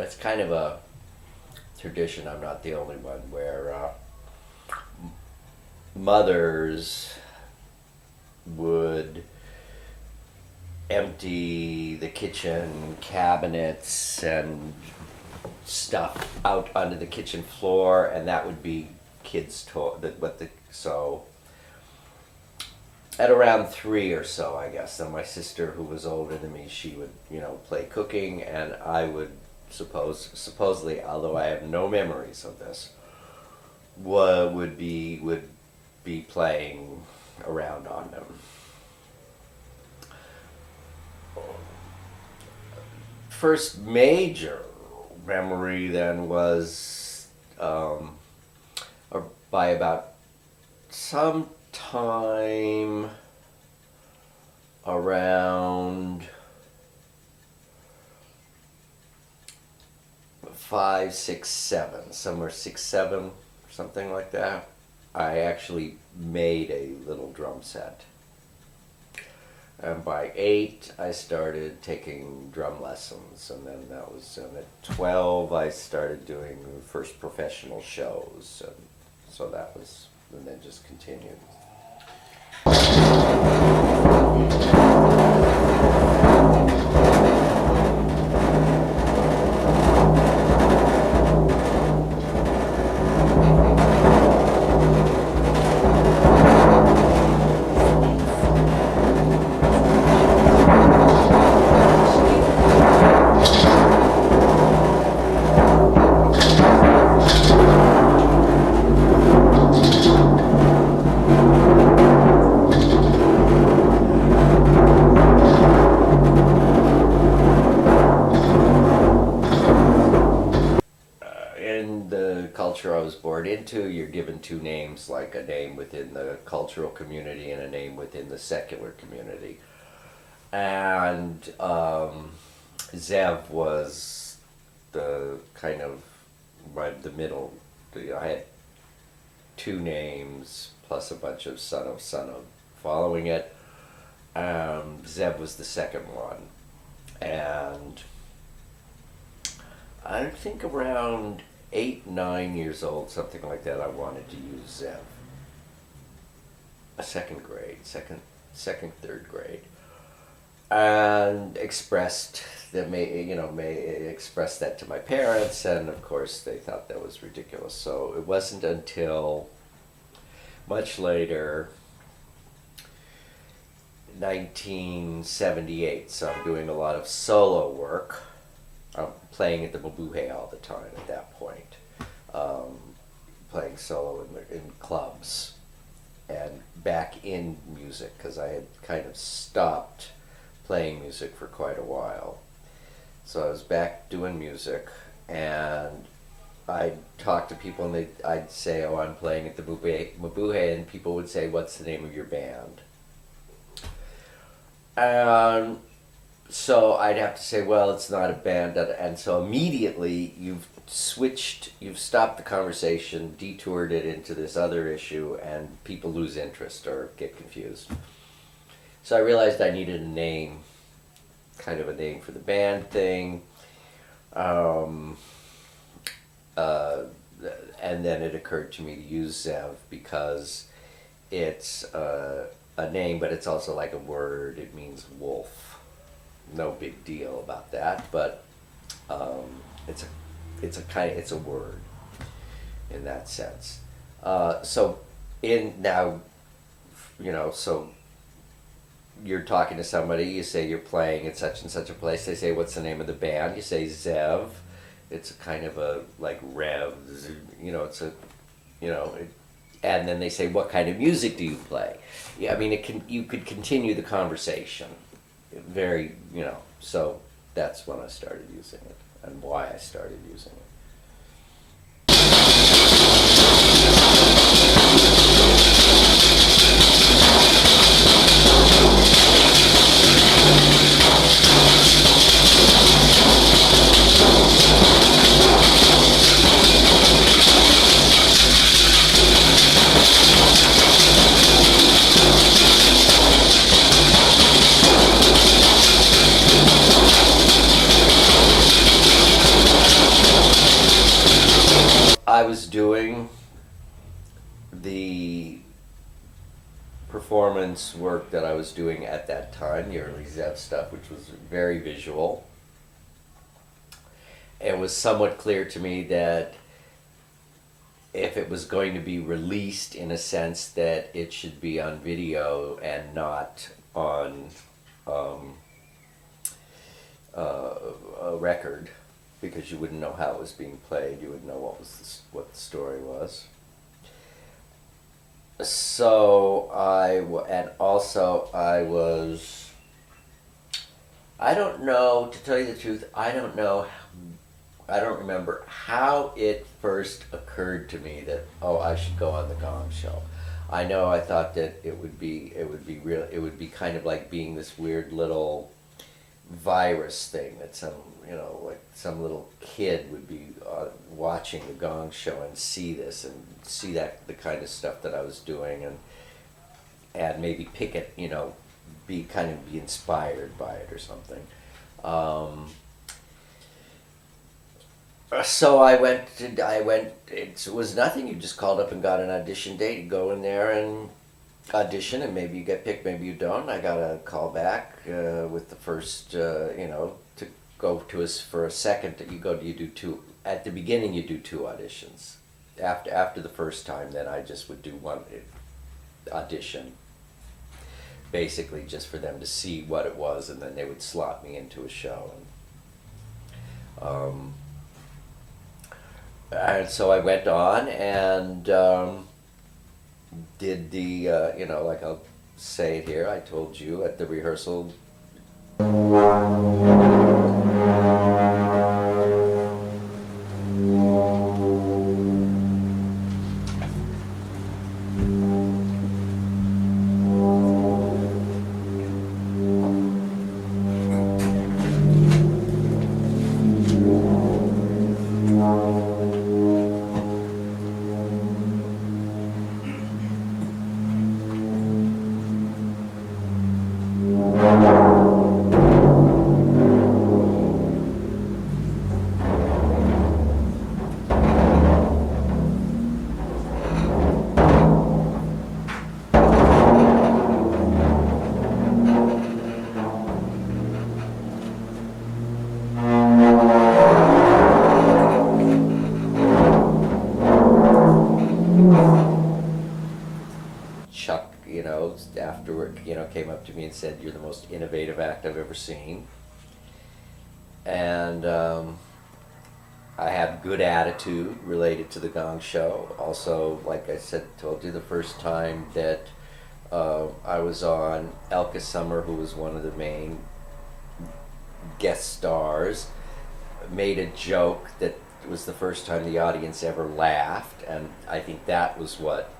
it's kind of a tradition. I'm not the only one where mothers would empty the kitchen cabinets and stuff out onto the kitchen floor, and that would be kids' toy. So at around 3 or so, I guess. Then my sister, who was older than me, she would, play cooking, and I would supposedly, although I have no memories of this, would be playing around on them. First major memory then was by about some time around 5, 6, 7, somewhere 6, 7, something like that. I actually made a little drum set. And by 8, I started taking drum lessons, and then at 12, I started doing the first professional shows, and so that was, and then just continued. Culture I was born into, you're given 2 names, like a name within the cultural community and a name within the secular community. And Zev was the kind of the middle. I had 2 names plus a bunch of son of following it. Zev was the second one, and I think around 8, 9 years old, something like that, I wanted to use Zev. Second, third grade, and expressed that to my parents, and of course they thought that was ridiculous. So it wasn't until much later, 1978. So I'm doing a lot of solo work. I'm playing at the Mabuhay all the time at that point, playing solo in clubs and back in music, because I had kind of stopped playing music for quite a while. So I was back doing music, and I'd talk to people, and I'd say, "Oh, I'm playing at the Mabuhay," and people would say, "What's the name of your band?" And so I'd have to say, "Well, it's not a band," and so immediately you've stopped the conversation, detoured it into this other issue, and people lose interest or get confused. So I realized I needed a name, kind of a name for the band thing, and then it occurred to me to use Zev because it's a name, but it's also like a word. It means wolf. No big deal about that, but it's a word in that sense. So you're talking to somebody, you say you're playing at such and such a place, they say, "What's the name of the band?" You say Zev. It's a kind of a, like, Rev, and then they say, "What kind of music do you play?" Yeah, I mean, you could continue the conversation. So that's when I started using it, and why I started using it. the performance work that I was doing at that time, the early Zev stuff, which was very visual, it was somewhat clear to me that if it was going to be released, in a sense, that it should be on video and not on a record, because you wouldn't know how it was being played. You wouldn't know what the story was. So and also I was, I don't know, to tell you the truth, I don't remember how it first occurred to me that, oh, I should go on the Gong Show. I know I thought that it would be kind of like being this weird little virus thing that some little kid would be watching the Gong Show and see this and see that the kind of stuff that I was doing, and maybe pick it, be inspired by it or something. So I went, it was nothing. You just called up and got an audition date. You go in there and audition, and maybe you get picked, maybe you don't. I got a call back with the first, to go to us for a second. You do two, at the beginning you do two auditions. After the first time, then I just would do one audition, basically just for them to see what it was, and then they would slot me into a show. And so I went on and did the, like I'll say it here, I told you at the rehearsal. Afterward, came up to me and said, "You're the most innovative act I've ever seen." And I have good attitude related to the Gong Show. Also, like I told you the first time that I was on, Elka Summer, who was one of the main guest stars, made a joke that was the first time the audience ever laughed, and I think that was what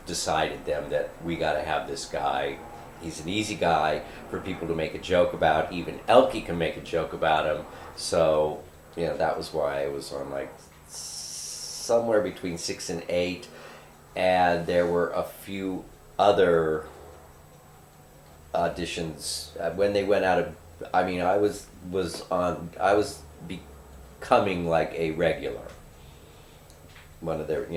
decided them that we got to have this guy. He's an easy guy for people to make a joke about. Even Elke can make a joke about him. So, that was why I was on somewhere between 6 and 8. And there were a few other auditions when they went out of. I mean, I was becoming like a regular. One of their,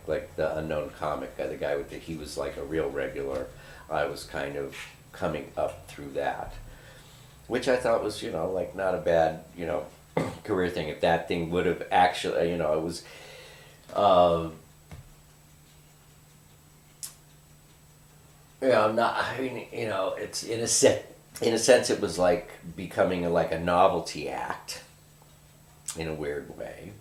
like the unknown comic guy, the guy he was like a real regular. I was kind of coming up through that, which I thought was, not a bad, career thing. If that thing would have actually, it was, it's in a sense, it was like becoming a novelty act, in a weird way.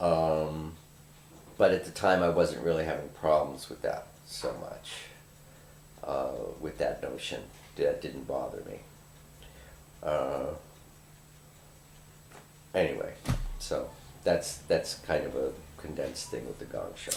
But at the time, I wasn't really having problems with that so much. With that notion, that didn't bother me. Anyway, so that's kind of a condensed thing with the Gong Show.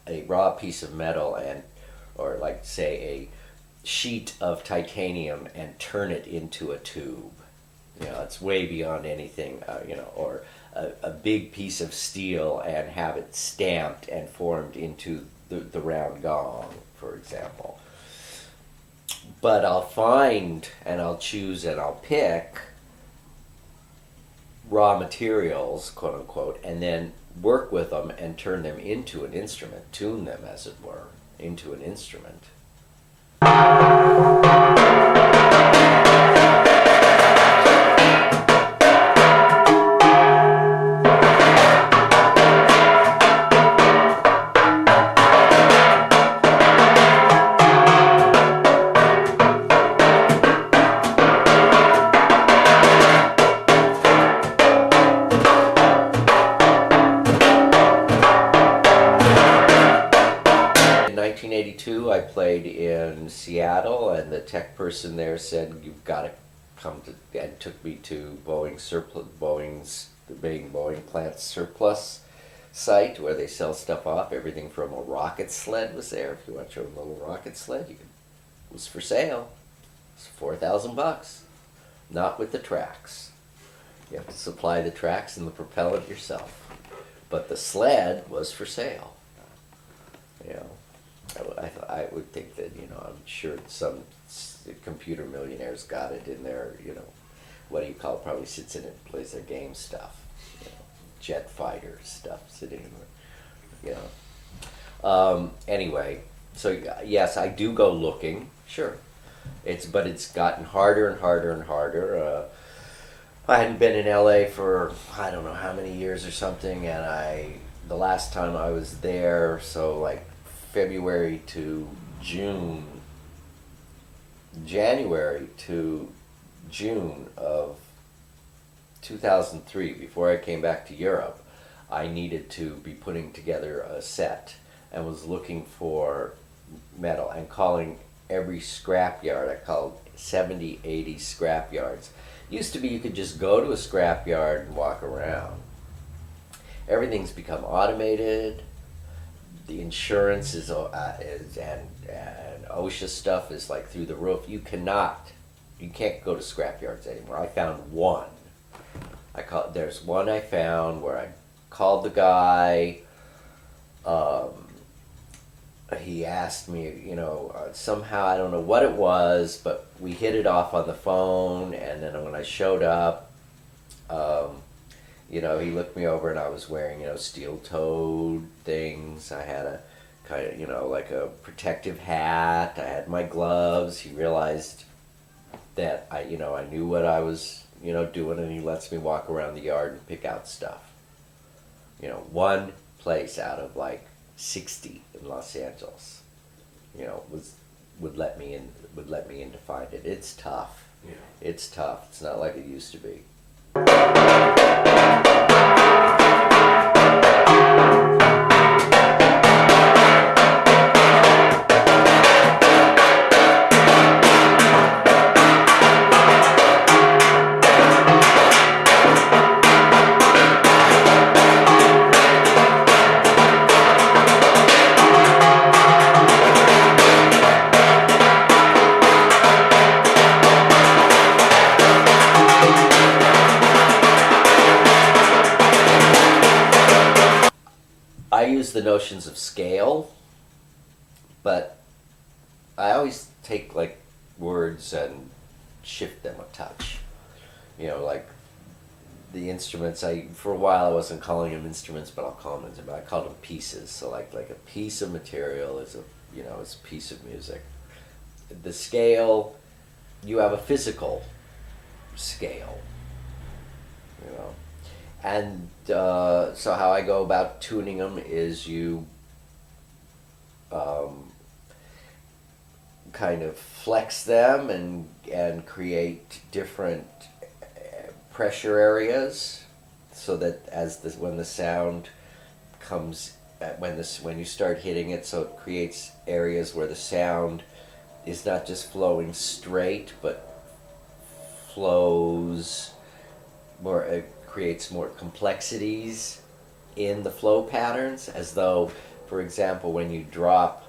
a raw piece of metal and, or like say a sheet of titanium and turn it into a tube. You know, it's way beyond anything, or a big piece of steel and have it stamped and formed into the round gong, for example. But I'll find and I'll choose and I'll pick raw materials, quote unquote, and then work with them and turn them into an instrument, tune them, as it were, into an instrument. In 1982, I played in Seattle, and the tech person there said, "You've got to come to," and took me to Boeing's the main Boeing plant surplus site where they sell stuff off. Everything from a rocket sled was there. If you want your own little rocket sled, it was for sale. It's $4,000, not with the tracks. You have to supply the tracks and the propellant yourself. But the sled was for sale. You know, I would think that, I'm sure some computer millionaires got it in their, what do you call it, probably sits in it and plays their game stuff. Jet fighter stuff sitting in the, anyway, so yes, I do go looking, sure. But it's gotten harder and harder and harder. I hadn't been in LA for I don't know how many years or something, and the last time I was there, so like January to June of 2003, before I came back to Europe, I needed to be putting together a set and was looking for metal and calling every scrap yard. I called 70, 80 scrap yards. Used to be you could just go to a scrap yard and walk around. Everything's become automated. The insurance is and OSHA stuff is like through the roof. You can't go to scrap yards anymore. I found one. There's one I found where I called the guy. He asked me, somehow, I don't know what it was, but we hit it off on the phone, and then when I showed up, he looked me over and I was wearing, steel-toed things. I had a kind of, like a protective hat. I had my gloves. He realized that I knew what I was, doing, and he lets me walk around the yard and pick out stuff. One place out of like 60 in Los Angeles, would let me in to find it. It's tough. Yeah. It's tough. It's not like it used to be. I use the notions of scale, but I always take like words and shift them a touch. Like the instruments. For a while I wasn't calling them instruments, but I'll call them instruments. I called them pieces. So like a piece of material is is a piece of music. The scale, you have a physical scale. And so how I go about tuning them is you kind of flex them and create different pressure areas, so that when the sound comes, when you start hitting it, so it creates areas where the sound is not just flowing straight, but flows more. It creates more complexities in the flow patterns, as though for example, when you drop,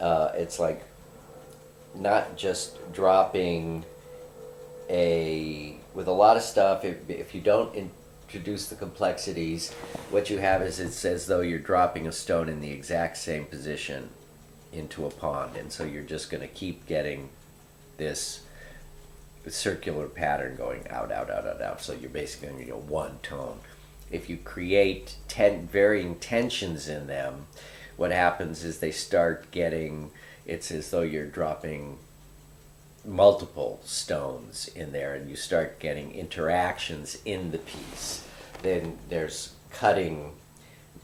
it's like not just dropping with a lot of stuff, if you don't introduce the complexities, what you have is it's as though you're dropping a stone in the exact same position into a pond, and so you're just going to keep getting this circular pattern going out, out, out, out, out. So you're basically going to get one tone. If you create varying tensions in them, what happens is they start getting, it's as though you're dropping multiple stones in there, and you start getting interactions in the piece. Then there's cutting,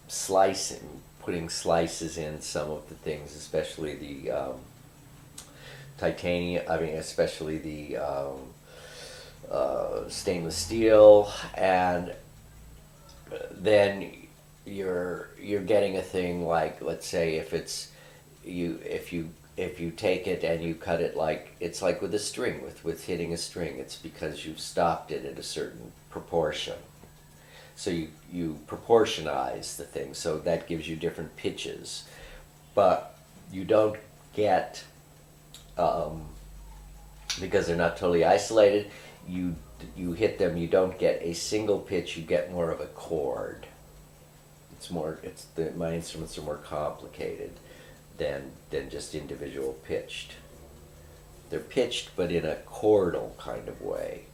slicing, putting slices in some of the things, especially the titanium, especially the stainless steel, and then you're getting a thing like, let's say, if you take it and you cut it, like it's like with a string, with hitting a string, it's because you've stopped it at a certain proportion. So you proportionize the thing, so that gives you different pitches, but you don't get, because they're not totally isolated, you hit them, you don't get a single pitch, you get more of a chord. My instruments are more complicated than just individual pitched. They're pitched, but in a chordal kind of way.